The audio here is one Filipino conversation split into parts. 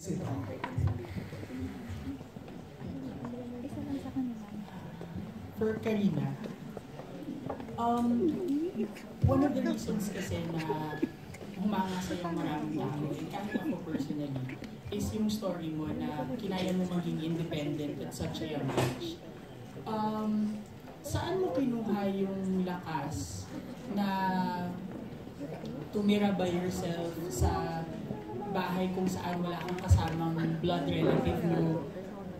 For Karina, one of the reasons kasi na humanga sa yung maraming tao, and kahit ako personally, is yung story mo na kinaya mo maging independent at such a young age. Saan mo kinuha yung lakas na tumira by yourself sa bahay kung saan wala kang kasamang blood relative mo?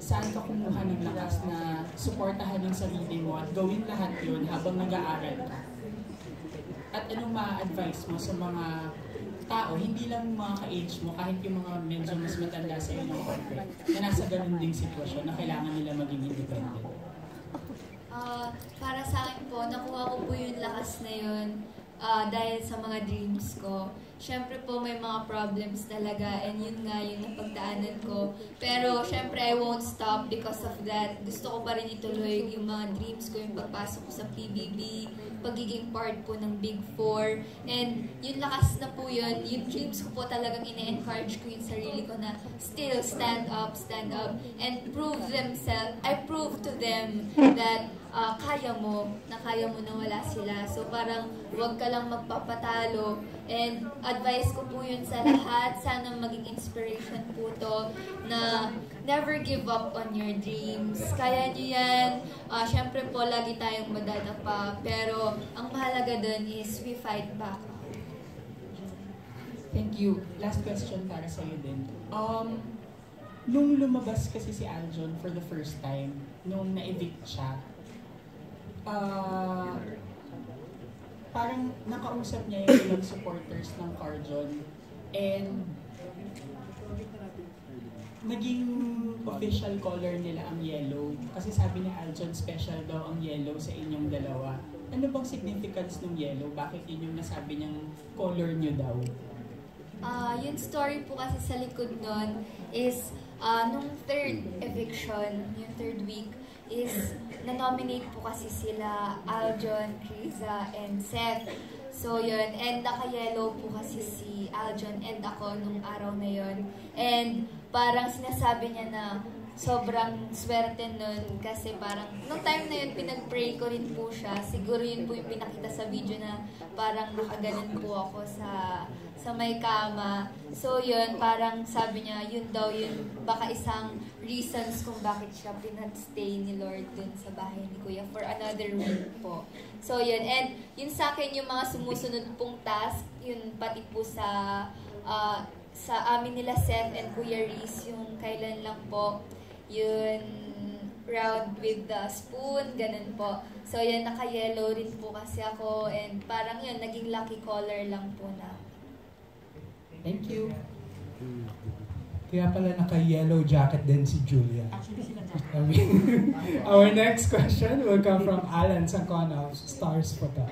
Saan ka kumuha ng lakas na suportahan yung sarili mo at gawin lahat yun habang nag-aaral ka? At anong ma-advise mo sa mga tao, hindi lang mga ka-age mo, kahit yung mga medyo mas matanda sa inyo na nasa ganun ding sitwasyon na kailangan nila maging independent? Para sa akin po, nakuha ko po yung lakas na yun dahil sa mga dreams ko. Siyempre po may mga problems talaga and yun nga yung napagdaanan ko. Pero siyempre I won't stop because of that. Gusto ko pa rin ituloy yung mga dreams ko, yung pagpasok ko sa PBB, pagiging part po ng Big Four. And yung lakas na po yun, yung dreams ko po talagang ine-encourage ko yung sarili ko na still stand up, and prove themselves. I prove to them that kaya mo na wala sila. So parang huwag ka lang magpapatalo. And advice ko po yun sa lahat. Sana maging inspiration po to na never give up on your dreams. Kaya nyo yan. Siyempre po, lagi tayong madadapa. Pero ang mahalaga dun is we fight back. Thank you. Last question para sa'yo din. Nung lumabas kasi si Aljon for the first time, nung na-evict siya, parang nakausap niya yung ilang supporters ng Carjon and naging official color nila ang yellow kasi sabi ni Aljon special daw ang yellow sa inyong dalawa. Ano bang significance ng yellow? Bakit yun yung nasabi niyang color niyo daw? Yung story po kasi sa likod nun is nung third eviction, yung third week, is na-nominate po kasi sila Aljon, Criza, and Seth. So yun, and naka-yellow po kasi si Aljon and ako nung araw na yun. And parang sinasabi niya na sobrang swerte nun kasi parang nung time na yun pinag-pray ko rin po siya. Siguro yun po yung pinakita sa video na parang nakaganon po ako sa may kama. So yun, parang sabi niya, yun daw yun, baka isang reasons kung bakit siya pinag-stay ni Lord dun sa bahay ni Kuya for another week po. So yun, and yun sa akin yung mga sumusunod pong task, yun pati po sa amin nila Seth and Kuya Reese, yung kailan lang po, yun round with the spoon, ganun po. So yun, naka-yellow rin po kasi ako and parang yun, naging lucky color lang po na. Thank you. Kaya pala naka-yellow jacket din si Julia. Actually, Our next question will come from Alan Sangcona of Stars Photo.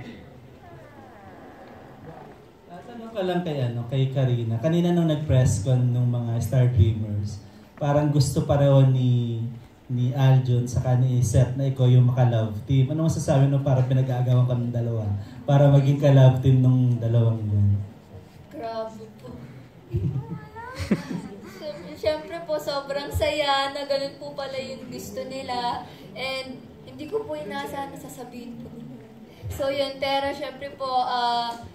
Tanong ka lang kay Karina. Kanina nung nag-press con nung mga Star Dreamers, parang gusto pareho ni Aljon sa ni Seth na ikaw yung maka-love team. Ano masasabi nung parang pinag-aagawan ka ng dalawa para maging ka-love team nung dalawang yun? Grabe po. Siyempre po, sobrang saya na ganun po pala yung gusto nila. And hindi ko po inaasahan na sasabihin po. So yun, pero siyempre po,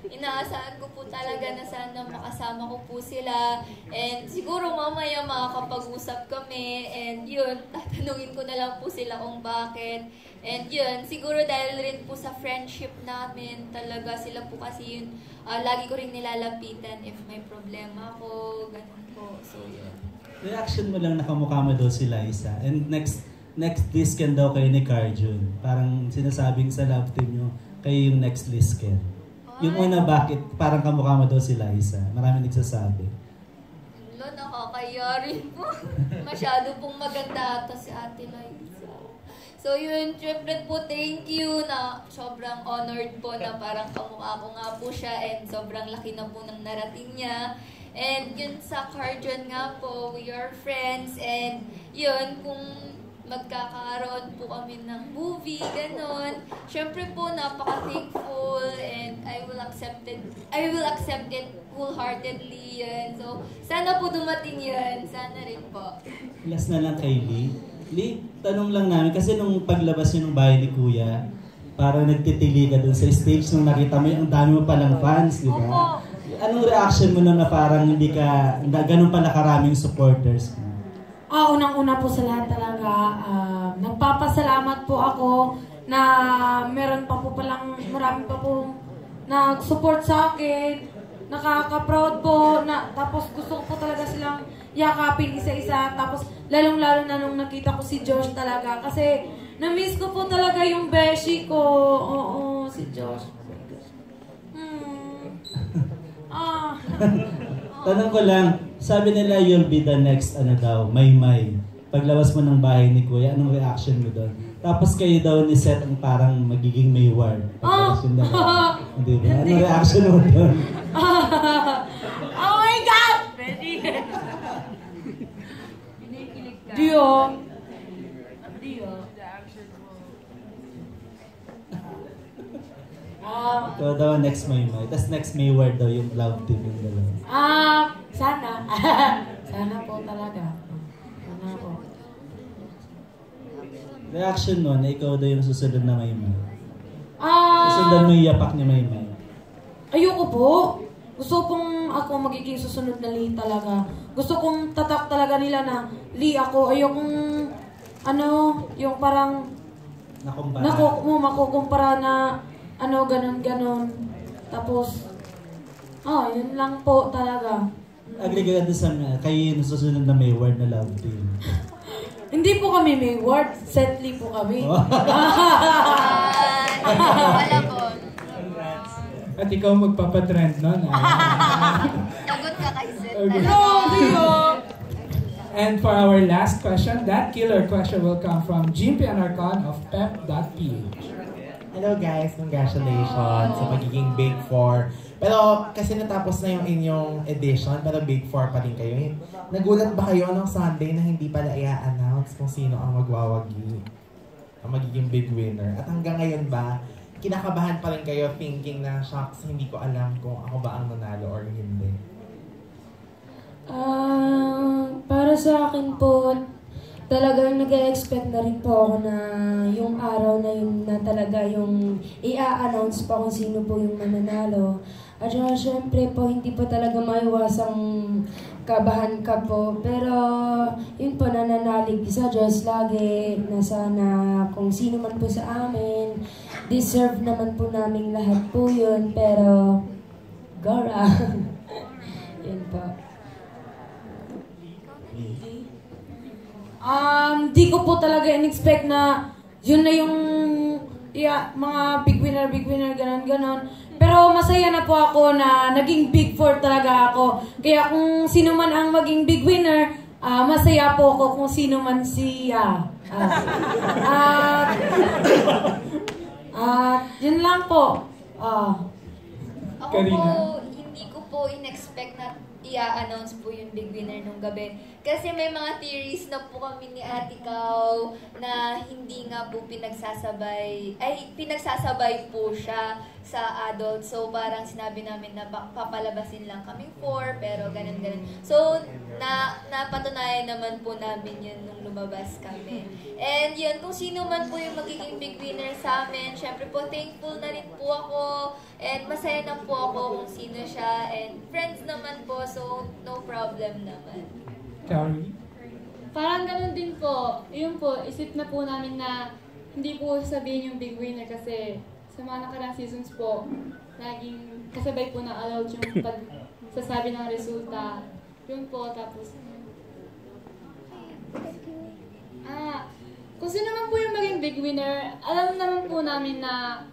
inaasahan ko po talaga na sana makasama ko po sila. And siguro mamaya makakapag-usap kami. And yun, tatanungin ko na lang po sila kung bakit. And yun, siguro dahil rin po sa friendship namin, talaga sila po kasi yun, lagi ko rin nilalapitan if may problema ako, ganun po. So yun. Reaction mo lang nakamukha mo daw si Liza. And next discan daw kayo ni Carjon. Parang sinasabing sa love team nyo, kayo yung next discan. Yung una, bakit? Parang kamukha mo daw si Liza. Marami nagsasabi. Wala, nakakaya rin po. Masyado pong maganda ata si Ate Liza. So yun, syempre po, thank you na sobrang honored po na parang kamukha ko nga po siya and sobrang laki na po ng narating niya. And yun sa Carjon nga po, we are friends and yun, kung magkakaroon po kami ng movie, ganon. Syempre po, napaka-thankful and I will accept it wholeheartedly yun. So, sana po dumating yun. Sana rin po. Last na lang kay Lee. Lee, tanong lang namin, kasi nung paglabas nyo ng bahay ni Kuya, parang nagtitili ka dun sa stage nung nakita mo yung dami mo palang fans, di ba? Opo. Anong reaction mo na parang hindi ka, ganun pala karaming supporters? Unang-una po sa lahat talaga, nagpapasalamat po ako na meron pa po palang marami pa po nag-support sa akin. Nakaka-proud po, tapos gusto ko po talaga silang yakapin isa-isa. Tapos lalong-lalo na nung nakita ko si Josh talaga. Kasi na-miss ko po talaga yung beshi ko. Oo, si Josh. Tanong ko lang, sabi nila you'll be the next, Maymay. Paglabas mo ng bahay ni Kuya, anong reaction mo doon? Tapos kayo daw ni Seth ang parang magiging Mayward. Paglabas yung dalawa. Hindi ba? Anong reaction mo doon? Oh my God! Dio. Ikaw daw next Maymay. Tapos next Mayward daw yung love team yung dalawa. Sana. Sana po talaga. Sana po. Reaction mo na ikaw daw yung susunod na Maymay. Susundan mo yung yapak ni Maymay. Ayoko po. Gusto kong ako magiging susunod na Lee talaga. Gusto kong tatak talaga nila na Lee ako. Ayokong yung parang makukumpara na ganon. Tapos, yun lang po talaga. Agree ka doon sa kayo yung susunod na Mayward na love team. Hindi po kami Mayward, Setly po kami. Wala po. At ikaw magpapatrend nun. Lagot ka kay Seth. And for our last question, that killer question will come from Jim Pianarcon of pep.ph. Hello guys, congratulations sa pagiging Big 4. Pero kasi natapos na yung inyong edition, pero Big 4 pa rin kayo. Nagulat ba kayo nung Sunday na hindi pala i-announce kung sino ang magwawagi, ang magiging big winner? At hanggang ngayon ba, kinakabahan pa rin kayo thinking na, shucks, hindi ko alam kung ako ba ang nanalo or hindi? Para sa akin po, talagang nag-expect na rin po ako na yung araw na yun na talaga yung i-announce pa kung sino po yung mananalo. At saka syempre po, hindi po talaga maiwasang kabahan ka po. Pero yun po, nananalig sa Diyos lagi na sana kung sino man po sa amin, deserve naman po namin lahat po yun. Pero, Gora. Yun po. Di ko po talaga in-expect na yun na yung mga big winner, ganon. Pero masaya na po ako na naging big 4 talaga ako. Kaya kung sino man ang maging big winner, masaya po ako kung sino man siya. Yun lang po. Ako po, hindi ko po in-expect na i-announce po yung big winner nung gabi. Kasi may mga theories na po kami ni Ate Kao na hindi nga po pinagsasabay po siya sa adult. So parang sinabi namin na papalabasin lang kami 4, pero ganun. So napatunayan naman po namin yun nung lumabas kami. And yun, kung sino man po yung magiging big winner sa amin, syempre po thankful na rin po ako. And masaya na po ako kung sino siya. And friends naman po, so no problem naman. Carrie? Parang ganun din po. Yun po, isip na po namin na hindi po sabihin yung big winner kasi sa mga nakarang seasons po, laging kasabay po na allowed yung pagsasabi ng resulta. Yun po, tapos kung sino naman po yung maging big winner, alam naman po namin na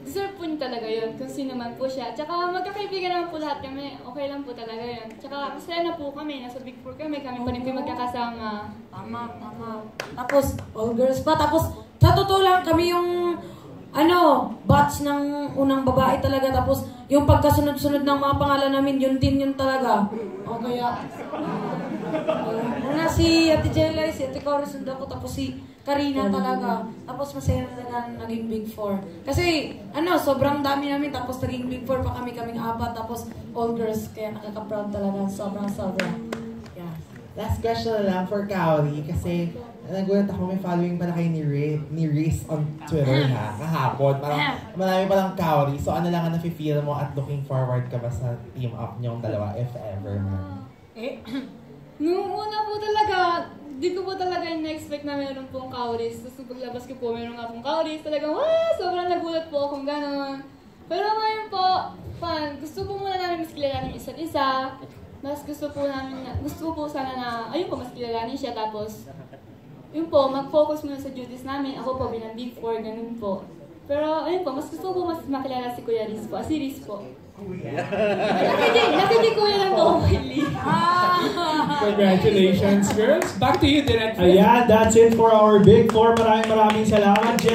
deserve po niya talaga yun, kung sino man po siya. Tsaka magkakaibigan naman po lahat kami, okay lang po talaga yun. Tsaka masaya na po kami, nasa Big 4 kami pa rin po magkakasama. Tama. Tapos, all girls pa. Tapos, sa totoo lang, kami yung, batch ng unang babae talaga. Tapos, yung pagkasunod-sunod ng mga pangalan namin, yun din yun talaga. O kaya, si Ate Jelay, si Ate Cora, sunod ako. Tapos si Karina talaga. Tapos masaya na naging Big Four. Kasi, sobrang dami namin. Tapos naging Big Four pa kaming apat. Tapos all girls. Kaya nakaka-proud talaga. Sobrang. Yeah. Last question na lang for Kaori kasi nagulat ako, may following pala kayo ni Riz on Twitter ha, kahapon. Parang marami palang Kaori. So ano lang ang nafe-feel mo at looking forward ka ba sa team up niyong dalawa, if ever man? Noong una po talaga, di ko po talaga in-expect na meron pong Kauris. Tapos paglabas ko po, meron nga pong Kauris. Talagang, sobrang nagulat po akong gano'n. Pero ngayon po, gusto po muna namin mas kilalanin isa't isa. Mas gusto ko po sana na, ayun po, mas kilalanin siya. Tapos, yun po, mag-focus muna sa duties namin. Ako po, bilang Big Four, ganun po. Pero, ayun po, mas gusto ko mas makilala si Kuya Riz po. Si Riz po. Nakidi Kuya lang po, Willie. Congratulations, girls. Back to you, Direct. Ayan, that's it for our Big Four. Maraming salamat.